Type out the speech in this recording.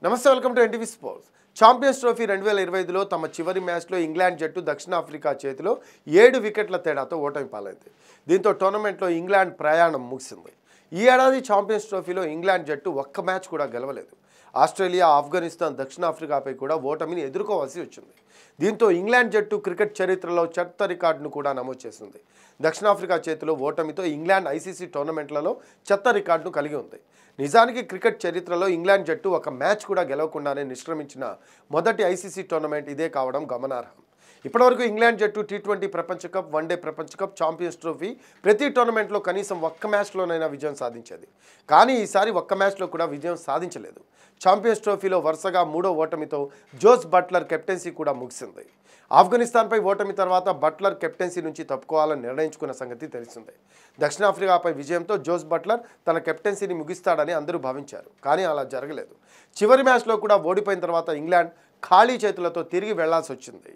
నమస్తే welcome to NTV sports. Champions trophy 2025లో తమ చివరి మ్యాచ్లో ఇంగ్లాండ్ జట్టు దక్షిణాఫ్రికా చేతిలో 7 వికెట్ల తేడాతో ఓటమి పాలైంది. దీంతో టోర్నమెంట్లో ఇంగ్లాండ్ ప్రయాణం ముగిసింది. ఈ ఏడాది ఛాంపియన్స్ ట్రోఫీలో ఇంగ్లాండ్ జట్టు ఒక్క మ్యాచ్ కూడా గెలవలేదు. ఆస్ట్రేలియా, ఆఫ్ఘనిస్తాన్, దక్షిణాఫ్రికాపై కూడా ఓటమిని ఎదుర్కోవాల్సి వచ్చింది. దీంతో ఇంగ్లాండ్ జట్టు క్రికెట్ చరిత్రలో చెత్త రికార్డును కూడా నమోదు చేసింది. దక్షిణాఫ్రికా చేతిలో ఓటమితో ఇంగ్లాండ్ ఐసీసీ టోర్నమెంట్లలో చెత్త రికార్డును కలిగి ఉంది. నిజానికి క్రికెట్ చరిత్రలో ఇంగ్లాండ్ జట్టు ఒక మ్యాచ్ కూడా గెలవకుండానే నిష్క్రమించిన మొదటి ఐసీసీ టోర్నమెంట్ ఇదే కావడం గమనార్హం. ఇప్పటివరకు ఇంగ్లాండ్ జట్టు టీ20 ప్రపంచ కప్, వన్డే ప్రపంచ కప్, ఛాంపియన్స్ ట్రోఫీ ప్రతి టోర్నమెంట్లో కనీసం ఒక్క మ్యాచ్లోనైనా విజయం సాధించేది. కానీ ఈసారి ఒక్క మ్యాచ్లో కూడా విజయం సాధించలేదు. ఛాంపియన్స్ ట్రోఫీలో వరుసగా 3వ ఓటమితో జోస్ బట్లర్ కెప్టెన్సీ కూడా ముగిసింది. ఆఫ్ఘనిస్తాన్పై ఓటమి తర్వాత బట్లర్ కెప్టెన్సీ నుంచి తప్పుకోవాలని నిర్ణయించుకున్న సంగతి తెలిసిందే. దక్షిణాఫ్రికాపై విజయంతో జోస్ బట్లర్ తన కెప్టెన్సీని ముగిస్తాడని అందరూ భావించారు. కానీ అలా జరగలేదు. చివరి మ్యాచ్లో కూడా ఓడిపోయిన తర్వాత ఇంగ్లాండ్ ఖాళీ చేతులతో తిరిగి వెళ్లాల్సి వచ్చింది.